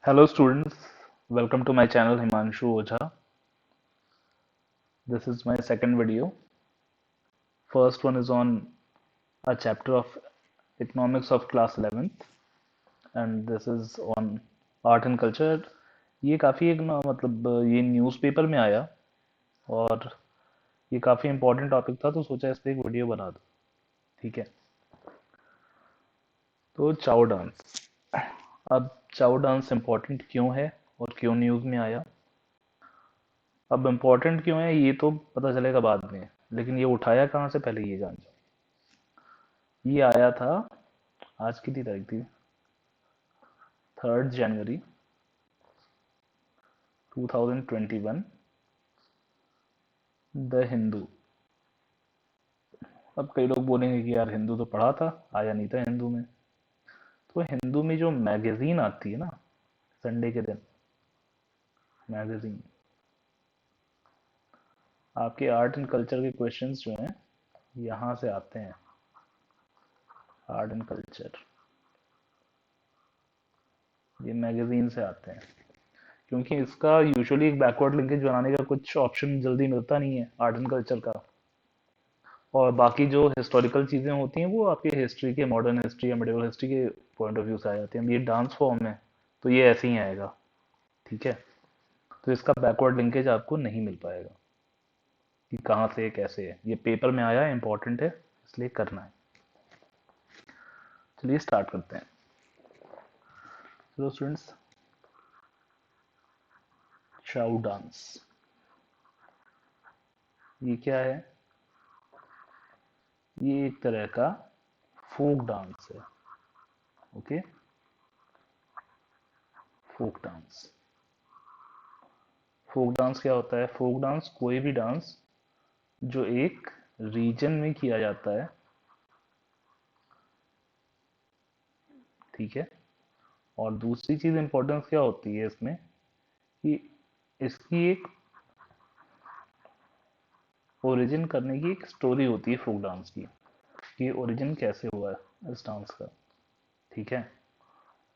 Hello students, welcome to my channel Himanshu Ojha. This is my second video. First one is on a chapter of economics of class 11th and this is on art and culture. ये काफ़ी एक ना मतलब ये newspaper में आया और ये काफ़ी इम्पोर्टेंट टॉपिक था तो सोचा इस पे एक वीडियो बना दूँ. ठीक है. तो चाउ डांस. अब चाउ डांस इम्पोर्टेंट क्यों है और क्यों न्यूज़ में आया. अब इम्पोर्टेंट क्यों है ये तो पता चलेगा बाद में, लेकिन ये उठाया कहाँ से पहले ये जान जाओ. ये आया था, आज की तारीख थी 3 जनवरी 2021. द हिंदू. अब कई लोग बोलेंगे कि यार हिंदू तो पढ़ा था, आया नहीं था हिंदू में. तो हिंदू में जो मैगजीन आती है ना, संडे के दिन मैगजीन, आपके आर्ट एंड कल्चर के क्वेश्चंस जो हैं यहाँ से आते हैं. आर्ट एंड कल्चर ये मैगजीन से आते हैं, क्योंकि इसका यूजुअली एक बैकवर्ड लिंकेज बनाने का कुछ ऑप्शन जल्दी मिलता नहीं है आर्ट एंड कल्चर का. और बाकी जो हिस्टोरिकल चीज़ें होती हैं वो आपके हिस्ट्री के, मॉडर्न हिस्ट्री या मिडिवल हिस्ट्री के पॉइंट ऑफ व्यू से आ जाती हैं. अब ये डांस फॉर्म है तो ये ऐसे ही आएगा. ठीक है. तो इसका बैकवर्ड लिंकेज आपको नहीं मिल पाएगा कि कहाँ से कैसे है. ये पेपर में आया है, इंपॉर्टेंट है, इसलिए करना है. चलिए स्टार्ट करते हैं. चलो स्टूडेंट्स, चाउ डांस ये क्या है. ये एक तरह का फोक डांस है. Okay. Folk dance. Folk dance क्या होता है. फोक डांस कोई भी डांस जो एक रीजन में किया जाता है. ठीक है. और दूसरी चीज इंपॉर्टेंस क्या होती है इसमें कि इसकी एक ओरिजिन करने की एक स्टोरी होती है फोक डांस की, कि ओरिजिन कैसे हुआ है इस डांस का. ठीक है.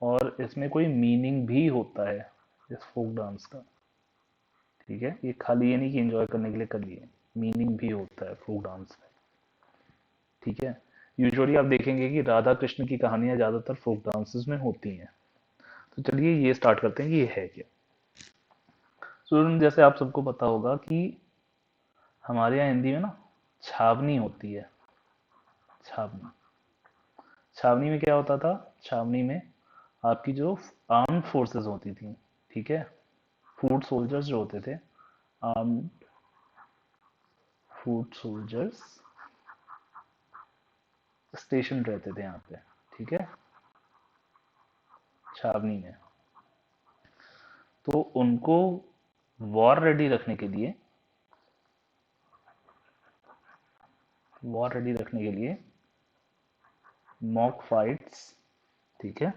और इसमें कोई मीनिंग भी होता है इस फोक डांस का. ठीक है. ये खाली ये नहीं कि एंजॉय करने के लिए कर लिए, मीनिंग भी होता है फोक डांस में. ठीक है. यूजुअली आप देखेंगे कि राधा कृष्ण की कहानियां ज्यादातर फोक डांसेस में होती हैं. तो चलिए ये स्टार्ट करते हैं कि ये है क्या. स्टूडेंट, जैसे आप सबको पता होगा कि हमारे यहाँ हिंदी में ना छावनी होती है. छावनी. छावनी में क्या होता था. छावनी में आपकी जो आर्म्ड फोर्सेस होती थी. ठीक है. फूड सोल्जर्स जो होते थे, आर्म्ड फूड सोल्जर्स स्टेशन रहते थे यहाँ पे. ठीक है. छावनी में. तो उनको वॉर रेडी रखने के लिए, वॉर रेडी रखने के लिए मॉक फाइट्स. ठीक है.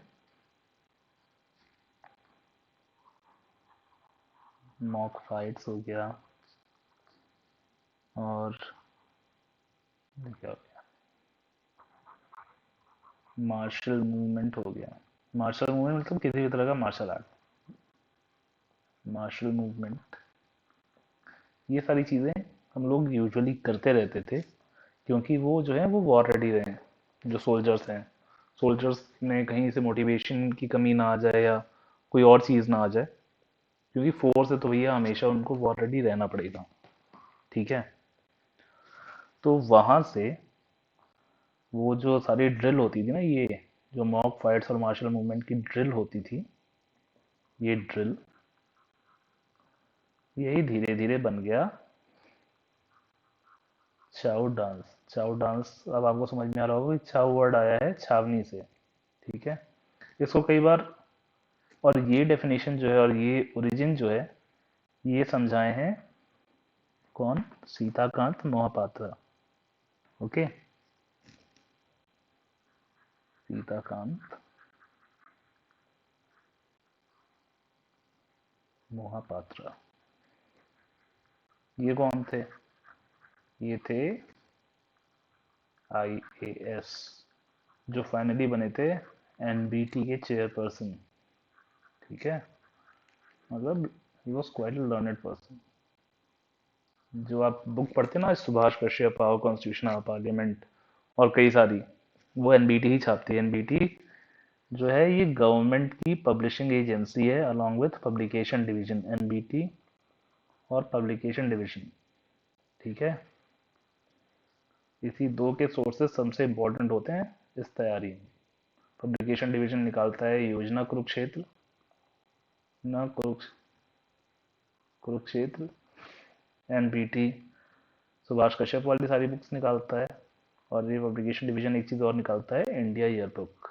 मॉक फाइट्स हो गया और क्या हो गया, मार्शल मूवमेंट हो गया. मार्शल मूवमेंट मतलब किसी भी तरह का मार्शल आर्ट. मार्शल मूवमेंट, ये सारी चीज़ें हम लोग यूजुअली करते रहते थे, क्योंकि वो जो है वो वॉर रेडी रहे. जो सोल्जर्स हैं, सोल्जर्स में कहीं से मोटिवेशन की कमी ना आ जाए या कोई और चीज़ ना आ जाए, क्योंकि फोर्स है तो भैया हमेशा उनको वॉर रेडी रहना पड़ेगा. ठीक है. तो वहाँ से वो जो सारी ड्रिल होती थी ना, ये जो मॉक फाइट्स और मार्शल मूवमेंट की ड्रिल होती थी, ये ड्रिल यही धीरे धीरे बन गया चाउ डांस. चाउ डांस अब आपको समझ में आ रहा होगा कि चाउ वर्ड आया है छावनी से. ठीक है. इसको कई बार, और ये डेफिनेशन जो है और ये ओरिजिन जो है ये समझाए हैं कौन, सीताकांत मोहपात्रा. ओके. सीताकांत मोहपात्रा. ये कौन थे. ये थे आईएएस, जो फाइनली बने थे एनबीटी के चेयरपर्सन. ठीक है, मतलब he was quite learned person. जो आप बुक पढ़ते हैं ना, Subhash Kashyap, our constitution of parliament, और कई सारी, वो एनबीटी ही छापती है। एनबीटी जो है ये गवर्नमेंट की पब्लिशिंग एजेंसी है, along with publication division, NBT और पब्लिकेशन डिवीजन। ठीक है, इसी दो के सोर्सेस सबसे इंपॉर्टेंट होते हैं इस तैयारी में। पब्लिकेशन डिवीजन निकालता है योजना कुरुक्षेत्र, न कुरुक्षेत्र, एनबीटी सुभाष कश्यप वाली सारी बुक्स निकालता है, और ये पब्लिकेशन डिवीजन एक चीज और निकालता है, इंडिया ईयर बुक।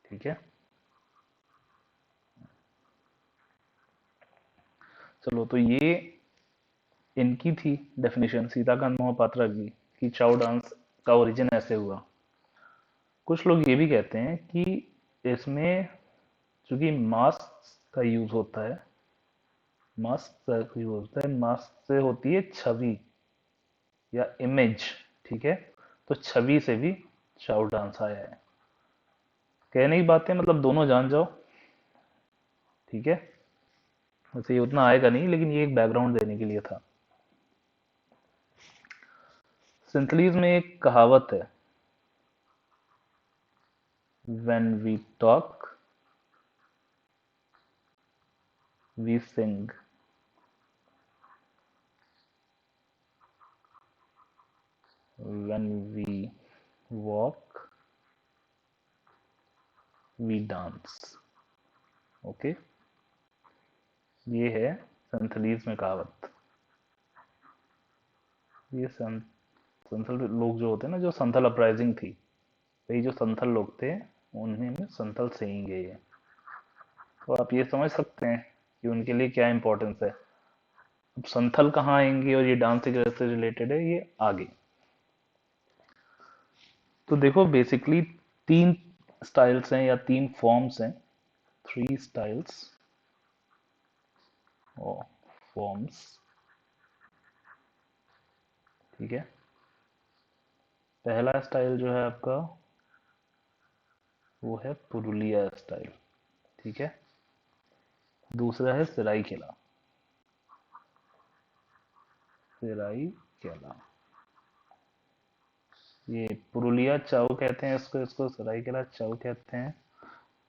ठीक है, चलो, तो ये इनकी थी डेफिनेशन, सीताकांत मोहपात्रा की, कि चाउ डांस का ओरिजिन ऐसे हुआ। कुछ लोग ये भी कहते हैं कि इसमें चूंकि मास्क का यूज होता है, मास्क से होती है छवि या इमेज। ठीक है, तो छवि से भी चाउ डांस आया है। कहने की बात है, मतलब दोनों जान जाओ। ठीक है, वैसे ये उतना आएगा नहीं, लेकिन ये एक बैकग्राउंड देने के लिए था। सिंथलीज में एक कहावत है, when we talk we sing, when we walk we dance। Okay, ये है संथलीज में कहावत। ये संथल लोग जो होते हैं ना, जो संथल अपराइजिंग थी, वही जो संथल लोग थे, उन्हें में संथल सेइंग है ये। तो आप ये समझ सकते हैं कि उनके लिए क्या इंपॉर्टेंस है। अब संथल कहाँ आएंगे और ये डांस से रिलेटेड है, ये आगे। तो देखो, बेसिकली तीन स्टाइल्स हैं या तीन फॉर्म्स हैं, थ्री स्टाइल्स और फॉर्म्स। ठीक है, पहला स्टाइल जो है आपका, वो है पुरुलिया स्टाइल। ठीक है, दूसरा है सरायकेला, सरायकेला। ये पुरुलिया चाउ कहते हैं इसको, इसको सरायकेला चाउ कहते हैं,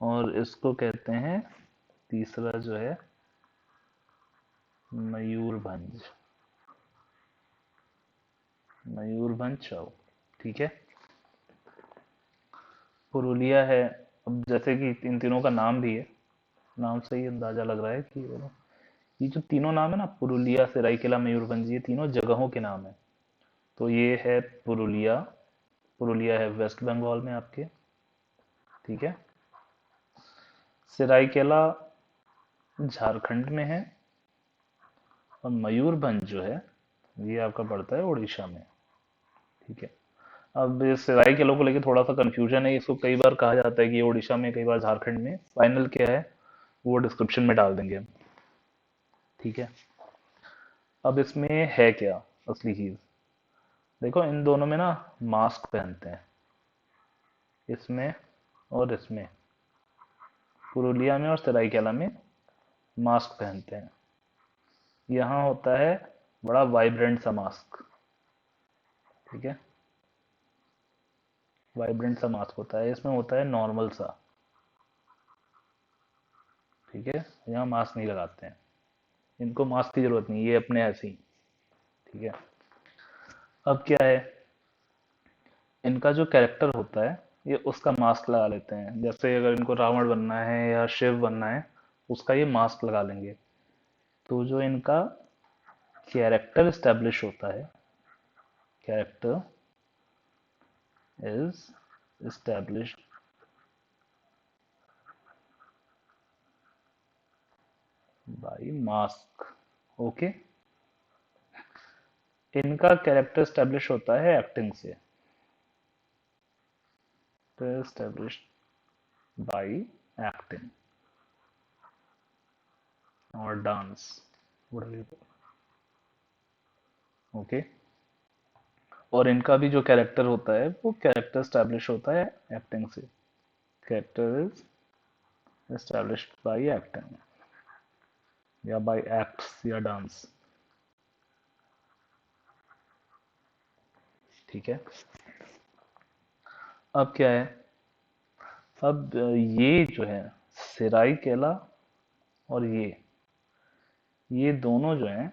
और इसको कहते हैं तीसरा जो है मयूरभंज, मयूरभंज चाउ। ठीक है, पुरुलिया है, अब जैसे कि इन तीनों का नाम भी है, नाम से ही अंदाजा लग रहा है कि ये जो तीनों नाम है ना, पुरुलिया, सरायकेला, मयूरभंज, ये तीनों जगहों के नाम है। तो ये है पुरुलिया, पुरुलिया है वेस्ट बंगाल में आपके। ठीक है, सरायकेला झारखंड में है, और मयूरभंज जो है ये आपका पड़ता है उड़ीसा में। ठीक है, अब इस सरायकेला को लेकर थोड़ा सा कंफ्यूजन है, इसको कई बार कहा जाता है कि ये उड़ीसा में, कई बार झारखंड में। फाइनल क्या है वो डिस्क्रिप्शन में डाल देंगे हम। ठीक है, अब इसमें है क्या असली चीज, देखो इन दोनों में ना मास्क पहनते हैं, इसमें और इसमें, पुरुलिया में और सरायकेला में मास्क पहनते हैं। यहाँ होता है बड़ा वाइब्रेंट सा मास्क। ठीक है, वाइब्रेंट सा मास्क होता है, इसमें होता है नॉर्मल सा। ठीक है, यहाँ मास्क नहीं लगाते हैं, इनको मास्क की जरूरत नहीं, ये अपने ऐसे ही। ठीक है, अब क्या है, इनका जो कैरेक्टर होता है ये उसका मास्क लगा लेते हैं। जैसे अगर इनको रावण बनना है या शिव बनना है, उसका ये मास्क लगा लेंगे। तो जो इनका कैरेक्टर स्टैब्लिश होता है, character is established by mask। Okay, इनका कैरेक्टर स्टैब्लिश होता है एक्टिंग से, established by acting और डांस। ओके, और इनका भी जो कैरेक्टर होता है वो कैरेक्टर स्टैब्लिश होता है एक्टिंग से। Character is established bye acting या बाय एक्ट्स या डांस। ठीक है, अब क्या है, अब ये जो है सिराई केला और ये दोनों जो हैं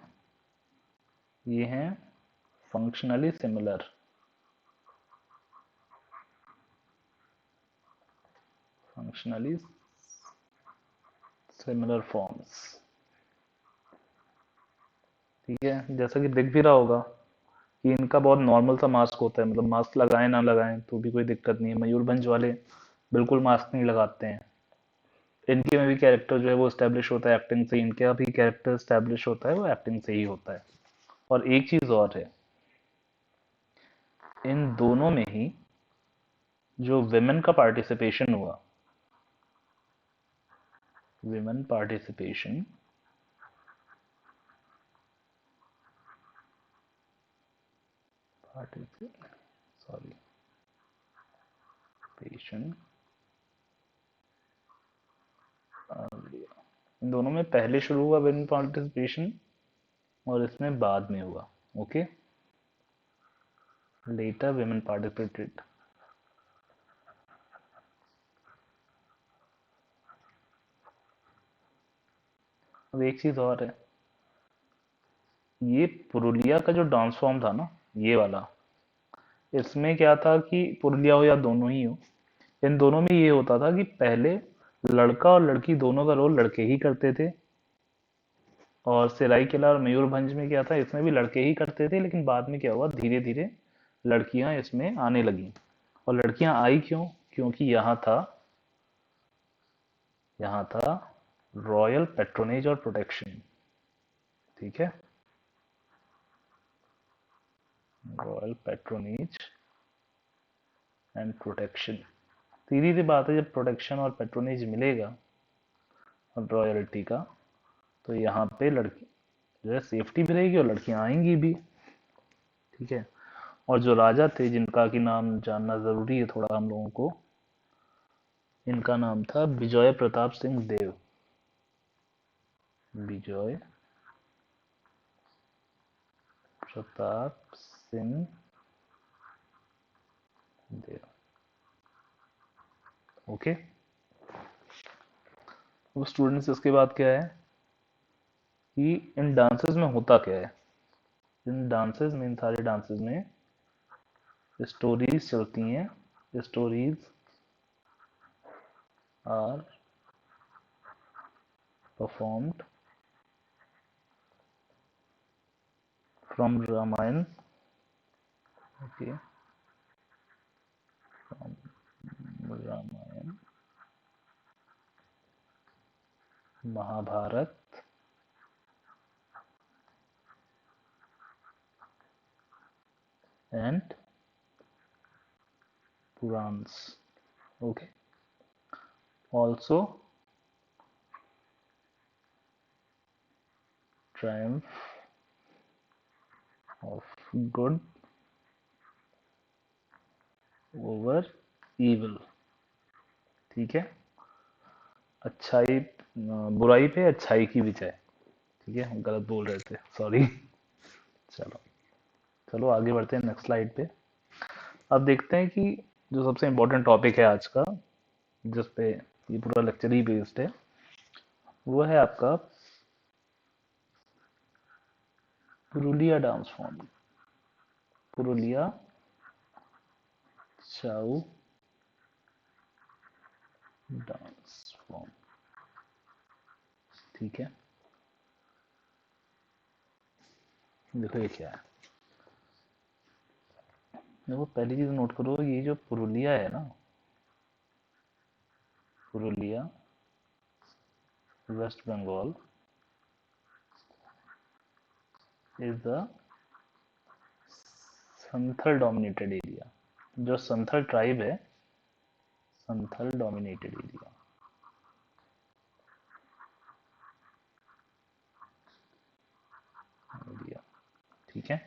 ये हैं functionally similar, functionally similar forms. ठीक है, जैसा कि दिख भी रहा होगा कि इनका बहुत नॉर्मल सा मास्क होता है, मतलब मास्क लगाएं ना लगाएं तो भी कोई दिक्कत नहीं है। मयूरभंज वाले बिल्कुल मास्क नहीं लगाते हैं। इनके में भी कैरेक्टर जो है वो स्टैब्लिश होता है एक्टिंग से, इनका भी कैरेक्टर स्टैब्लिश होता है वो एक्टिंग से ही होता है। और एक चीज और है, इन दोनों में ही जो विमेन का पार्टिसिपेशन हुआ, विमेन पार्टिसिपेशन सॉरी पेशेंट, इन दोनों में पहले शुरू हुआ विमेन पार्टिसिपेशन और इसमें बाद में हुआ। Okay, later women participated. अब एक चीज और है, ये पुरुलिया का जो डांस फॉर्म था ना, ये वाला, इसमें क्या था कि पुरुलिया हो या दोनों ही हो, इन दोनों में ये होता था कि पहले लड़का और लड़की दोनों का रोल लड़के ही करते थे। और सिराइकेला और मयूरभंज में क्या था, इसमें भी लड़के ही करते थे, लेकिन बाद में क्या हुआ, धीरे धीरे लड़कियां इसमें आने लगी। और लड़कियां आई क्यों, क्योंकि यहाँ था रॉयल पेट्रोनेज और प्रोटेक्शन। ठीक है, रॉयल पेट्रोनेज एंड प्रोटेक्शन। सीधी सी बात है, जब प्रोटेक्शन और पेट्रोनेज मिलेगा और रॉयल्टी का, तो यहाँ पे लड़की जो है सेफ्टी भी रहेगी और लड़कियां आएंगी भी। ठीक है, और जो राजा थे जिनका कि नाम जानना जरूरी है थोड़ा हम लोगों को, इनका नाम था विजय प्रताप सिंह देव। विजय प्रताप सिंह देव। ओके, वो स्टूडेंट्स, इसके बाद क्या है कि इन डांसेस में होता क्या है, इन डांसेस में, इन सारे डांसेस में स्टोरीज चलती हैं। Stories are performed from Ramayana. Okay, from Ramayana, Mahabharata and Puranas. Okay, also triumph of good over evil। ठीक है, अच्छाई बुराई पे अच्छाई की विजय। ठीक है, हम गलत बोल रहे थे, सॉरी। चलो, चलो आगे बढ़ते हैं नेक्स्ट स्लाइड पे। अब देखते हैं कि जो सबसे इम्पोर्टेंट टॉपिक है आज का, जिस पे ये पूरा लेक्चर ही बेस्ड है, वो है आपका पुरुलिया डांस फॉर्म। पुरुलिया चाउ डांस फॉर्म। ठीक है, देखो ये क्या है। देखो पहली चीज नोट करो, ये जो पुरुलिया है ना, Purulia west Bengal is the Santhal dominated area. जो संथल ट्राइब है, संथल डोमिनेटेड एरिया। ठीक है,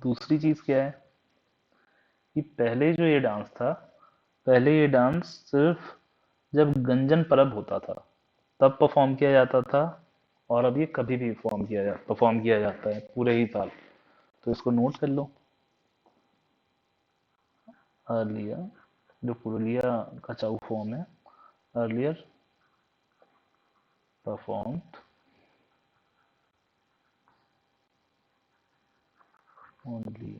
दूसरी चीज क्या है कि पहले जो ये डांस था पहले ये डांस सिर्फ जब गंजन पर्व होता था तब परफॉर्म किया जाता था, और अब ये कभी भी परफॉर्म किया जाता है पूरे ही साल। तो इसको नोट कर लो। अर्लियर, जो पुरुलिया का चाउ फॉर्म है, अर्लियर परफॉर्म्ड ओनली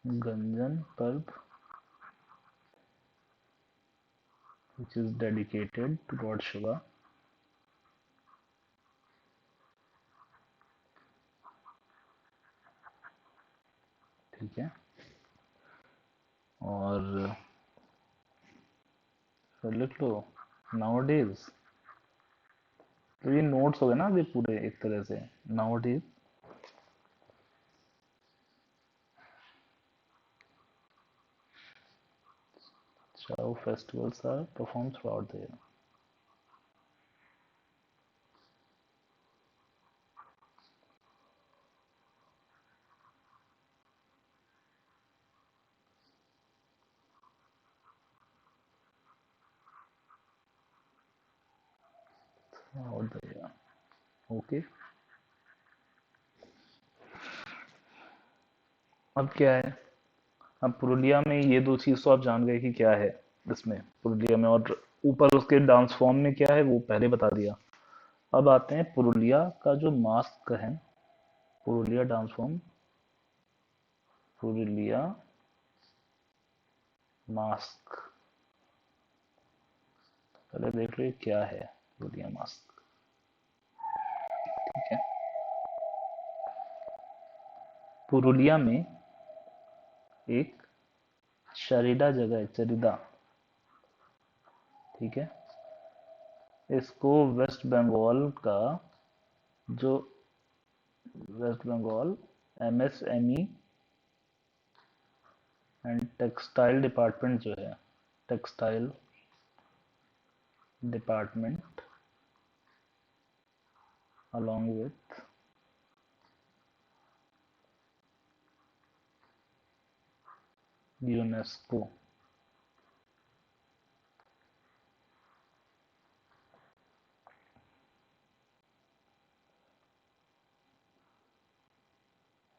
गंजन पर्व which is dedicated to Lord Shiva। ठीक है। और फिर लिख लो नाउ डेज। तो ये नोट्स हो गए ना अभी पूरे एक तरह से। Nowadays Chhau festivals are performed throughout the year। throughout the year। Okay. अब क्या है, अब पुरुलिया में ये दो चीज तो आप जान गए कि क्या है इसमें पुरुलिया में, और ऊपर उसके डांस फॉर्म में क्या है वो पहले बता दिया। अब आते हैं पुरुलिया का जो मास्क है, Purulia dance form, Purulia mask. पहले देख लो ये क्या है पुरुलिया मास्क। ठीक है। पुरुलिया में एक चरिदा जगह है, चरिदा। ठीक है। इसको वेस्ट बंगाल का जो west Bengal MSME and textile department जो है, textile department along with UNESCO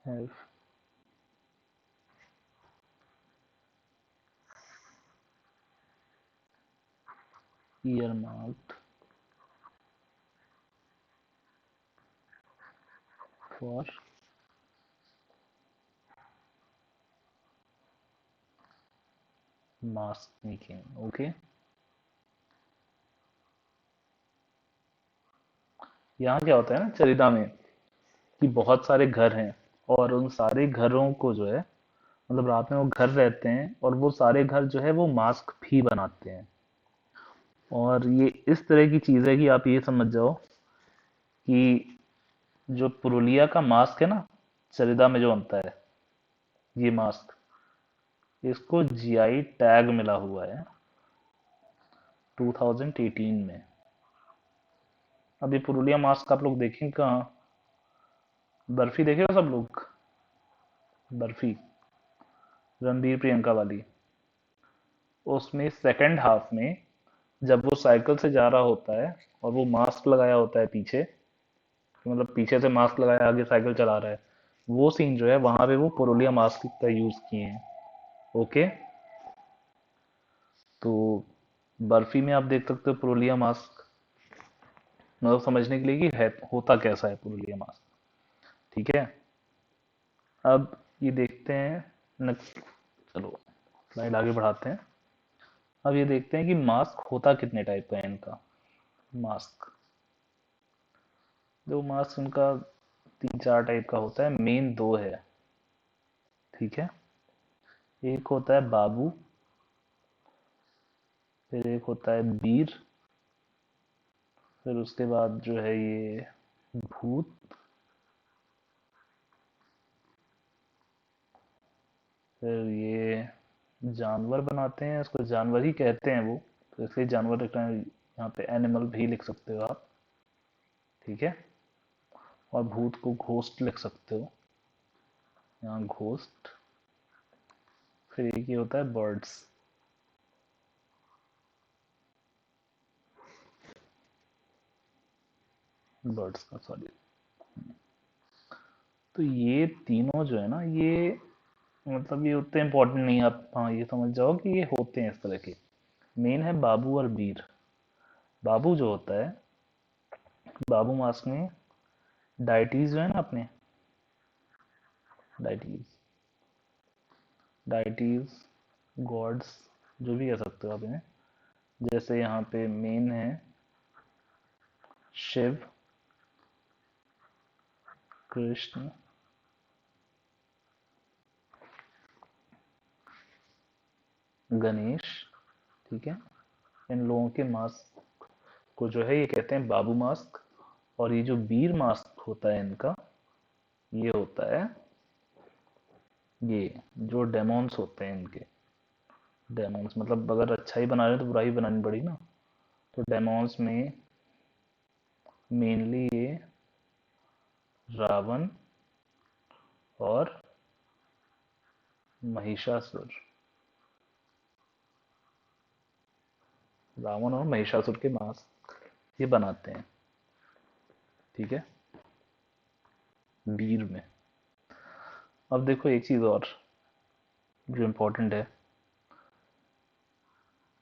have earmarked for mask making। Okay. यहाँ क्या होता है ना चरिदा में, कि बहुत सारे घर हैं, और उन सारे घरों को जो है, मतलब रात में वो घर रहते हैं और वो सारे घर जो है वो मास्क भी बनाते हैं। और ये इस तरह की चीज है कि आप ये समझ जाओ कि जो पुरुलिया का मास्क है ना, चरिदा में जो बनता है ये मास्क, इसको जीआई टैग मिला हुआ है 2018 में। अब ये पुरुलिया मास्क आप लोग देखें कहाँ, बर्फी देखे हो सब लोग, बर्फी, रणबीर प्रियंका वाली। उसमें सेकंड हाफ में जब वो साइकिल से जा रहा होता है और वो मास्क लगाया होता है पीछे, मतलब पीछे से मास्क लगाया आगे साइकिल चला रहा है, वो सीन जो है वहां पे वो पुरुलिया मास्क का यूज किए हैं। ओके। तो बर्फी में आप देख सकते हो पुरुलिया मास्क, मतलब समझने के लिए कि है होता कैसा है पुरुलिया मास्क। ठीक है। अब ये देखते हैं चलो स्लाइड आगे बढ़ाते हैं। अब ये देखते हैं कि मास्क होता कितने टाइप का है इनका। मास्क, जो मास्क इनका 3-4 टाइप का होता है, मेन दो है। ठीक है। एक होता है बाबू, फिर एक होता है बीर, फिर उसके बाद जो है ये भूत, फिर ये जानवर बनाते हैं, इसको जानवर ही कहते हैं वो, तो इसलिए जानवर लिखना है, यहाँ पे एनिमल भी लिख सकते हो आप। ठीक है। और भूत को घोस्ट लिख सकते हो। यहाँ घोस्ट, फिर एक ये होता है बर्ड्स। बर्ड्स का सॉरी। तो ये तीनों जो है ना, ये मतलब ये उतने इम्पोर्टेंट नहीं है। आप हाँ ये समझ जाओ कि ये होते हैं इस तरह के। मेन है बाबू और बीर। बाबू जो होता है, बाबू मास्क में डाइटीज जो है ना अपने, डाइटीज, डाइटीज गॉड्स, जो भी कह सकते हो आप इन्हें। जैसे यहाँ पे मेन है शिव, कृष्ण, गणेश, ठीक है। इन लोगों के मास्क को जो है ये कहते हैं बाबू मास्क। और ये जो बीर मास्क होता है इनका, ये होता है ये जो डेमोन्स होते हैं इनके। डेमोन्स मतलब अगर अच्छा ही बना रहे हो तो बुराई बनानी पड़ी ना। तो डेमोन्स में मेनली ये रावण और महिषासुर, रावण और महिषासुर के मास्क ये बनाते हैं, ठीक है, बीर में। अब देखो एक चीज और जो इम्पोर्टेंट है,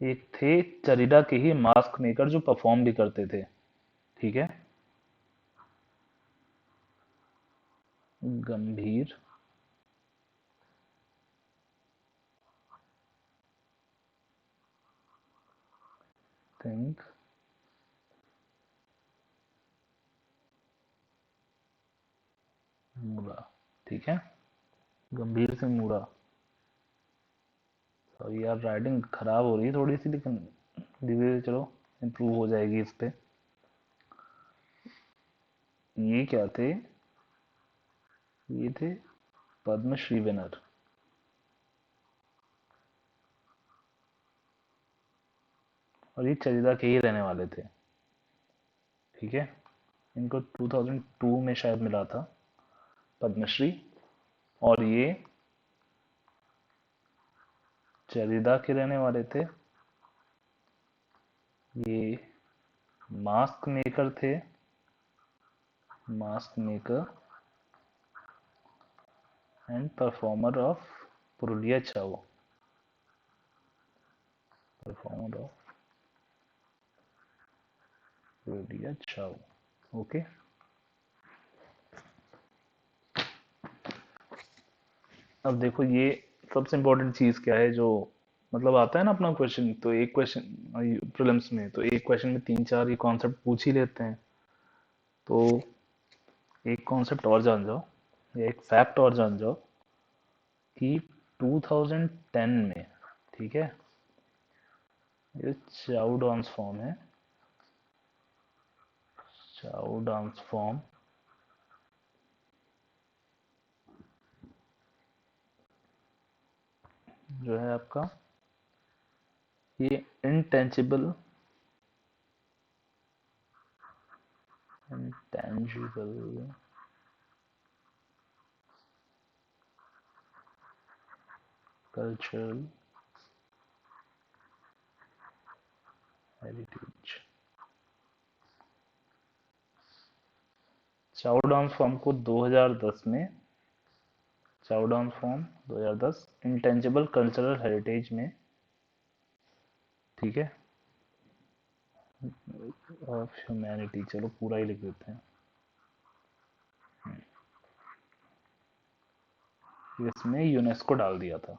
एक थे चरिडा के ही मास्क मेकर जो परफॉर्म भी करते थे, ठीक है। गंभीर, थिंक, मूड़ा, ठीक है। गंभीर से मूड़ा। और यार राइटिंग खराब हो रही है थोड़ी सी, लेकिन धीरे धीरे चलो इम्प्रूव हो जाएगी इस पे। ये क्या थे, ये थे पद्मश्री विनर। और ये चरिदा के ही रहने वाले थे, ठीक है। इनको 2002 में शायद मिला था पद्मश्री। और ये चरिदा के रहने वाले थे। ये मास्क मेकर थे, mask maker and performer of Purulia Chhau, performer of Purulia Chhau, okay. अब देखो ये सबसे इम्पोर्टेंट चीज क्या है, जो मतलब आता है ना अपना क्वेश्चन, तो एक क्वेश्चन प्रीलिम्स में, तो एक क्वेश्चन में तीन चार ये कॉन्सेप्ट पूछ ही लेते हैं। तो एक कॉन्सेप्ट और जान जाओ, या एक फैक्ट और जान जाओ कि 2010 में, ठीक है, ये चाउ डांस फॉर्म है, चाउ डांस फॉर्म जो है आपका, ये intangible, intangible cultural heritage. Chhau dance form को 2010 में, Chhau dance form 2010 intangible cultural heritage में, ठीक है, ऑफ ह्यूमैनिटी, चलो पूरा ही लिख देते हैं, इसमें यूनेस्को डाल दिया था,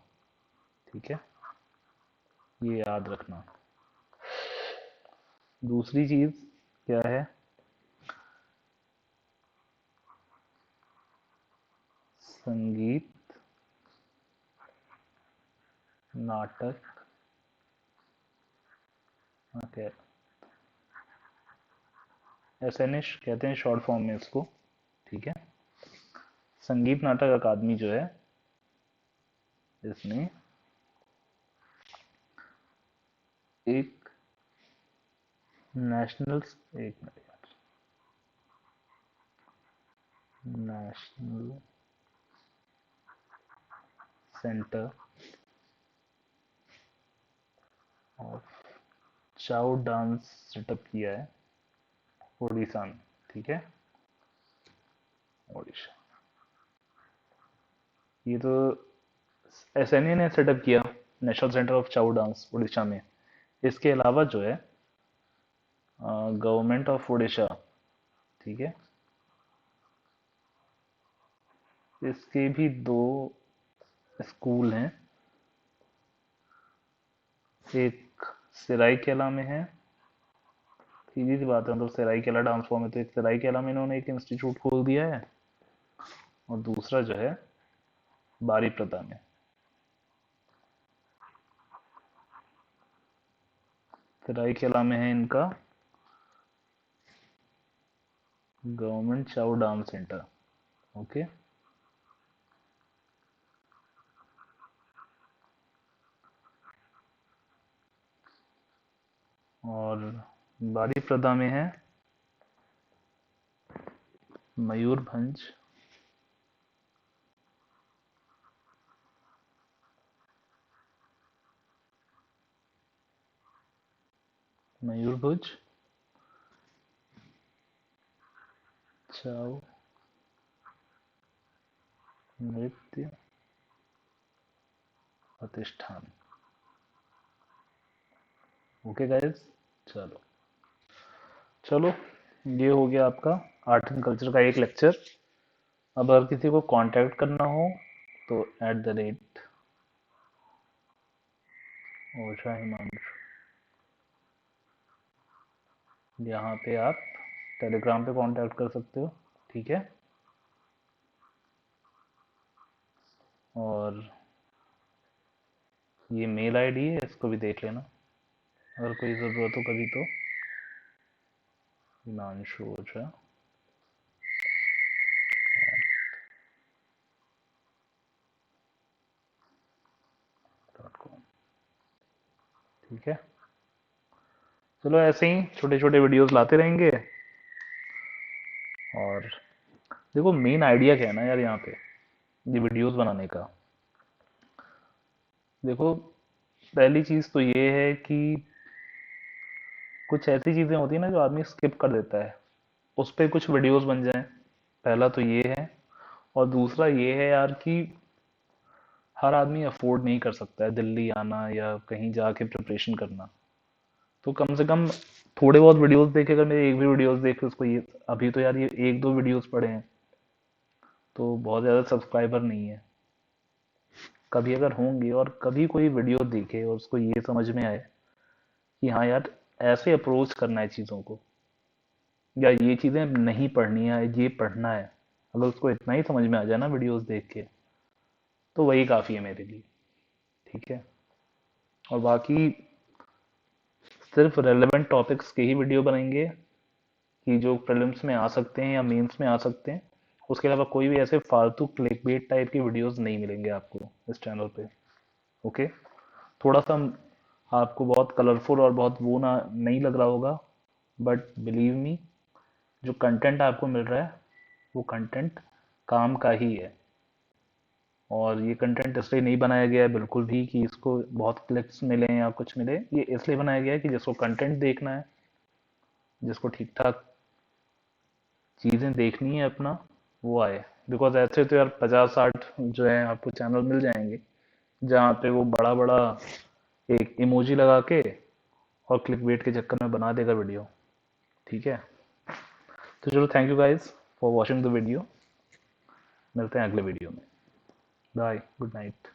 ठीक है। ये याद रखना। दूसरी चीज क्या है, संगीत, नाटक, ओके, एसएनएस कहते हैं शॉर्ट फॉर्म में इसको, ठीक है। संगीत नाटक अकादमी जो है, इसमें एक नेशनल, एक मिनट यार, national centre of Chhau dance setup किया है उड़ीसा में, ठीक है, उड़ीसा। ये तो एसएनए ने सेटअप किया, national centre of Chhau dance Orissa में। इसके अलावा जो है गवर्नमेंट ऑफ उड़ीसा, ठीक है, इसके भी दो स्कूल हैं, एक सिराइकेला में है, सीधी सी बात है, मतलब सिराइकेला डांस फॉर्म है तो एक सिराइकेला में इन्होंने एक इंस्टीट्यूट खोल दिया है, और दूसरा जो है बारीप्रदा में। सिराइकेला में है इनका गवर्नमेंट चाउ डांस सेंटर, ओके। और बारीप्रदा में है मयूरभंज मयूरभंज चाउ नृत्य प्रतिष्ठान, ओके गाइस। चलो चलो, ये हो गया आपका आर्ट एंड कल्चर का एक लेक्चर। अब अगर किसी को कांटेक्ट करना हो तो @ओशा हिमांशु, यहाँ पे आप टेलीग्राम पे कांटेक्ट कर सकते हो, ठीक है। और ये मेल आईडी है, इसको भी देख लेना अगर कोई ज़रूरत हो कभी तो। हिमांशु ओझा .com, ठीक है। चलो ऐसे ही छोटे छोटे वीडियोस लाते रहेंगे। और देखो मेन आइडिया क्या है ना यार, यहाँ पे ये वीडियोस बनाने का, देखो पहली चीज तो ये है कि कुछ ऐसी चीजें होती है ना जो आदमी स्किप कर देता है, उस पर कुछ वीडियोस बन जाएं, पहला तो ये है। और दूसरा ये है यार कि हर आदमी अफोर्ड नहीं कर सकता है दिल्ली आना या कहीं जाके प्रिपरेशन करना, तो कम से कम थोड़े बहुत वीडियोस देखे, अगर मेरे एक भी वीडियोस देखे उसको, ये अभी तो यार ये एक दो वीडियोस पड़े हैं तो बहुत ज़्यादा सब्सक्राइबर नहीं है। कभी अगर होंगे और कभी कोई वीडियो देखे और उसको ये समझ में आए कि हाँ यार ऐसे अप्रोच करना है चीज़ों को, या ये चीज़ें नहीं पढ़नी है ये पढ़ना है, अगर उसको इतना ही समझ में आ जाए ना वीडियोस देख के, तो वही काफ़ी है मेरे लिए, ठीक है। और बाकी सिर्फ रेलेवेंट टॉपिक्स के ही वीडियो बनाएंगे कि जो प्रीलिम्स में आ सकते हैं या मेंस में आ सकते हैं, उसके अलावा कोई भी ऐसे फालतू क्लिकबेट टाइप की वीडियोस नहीं मिलेंगे आपको इस चैनल पे, ओके। थोड़ा सा आपको बहुत कलरफुल और बहुत वो ना नहीं लग रहा होगा, बट बिलीव मी, जो कंटेंट आपको मिल रहा है वो कंटेंट काम का ही है। और ये कंटेंट इसलिए नहीं बनाया गया है बिल्कुल भी कि इसको बहुत क्लिक्स मिले या कुछ मिले, ये इसलिए बनाया गया है कि जिसको कंटेंट देखना है, जिसको ठीक ठाक चीज़ें देखनी है अपना, वो आए। बिकॉज ऐसे तो यार 50-60 जो है आपको चैनल मिल जाएंगे जहाँ पे वो बड़ा बड़ा एक इमोजी लगा के और क्लिक बेट के चक्कर में बना देगा वीडियो, ठीक है। तो चलो, thank you guys for watching the video, मिलते हैं अगले वीडियो में, बाय, गुड नाइट।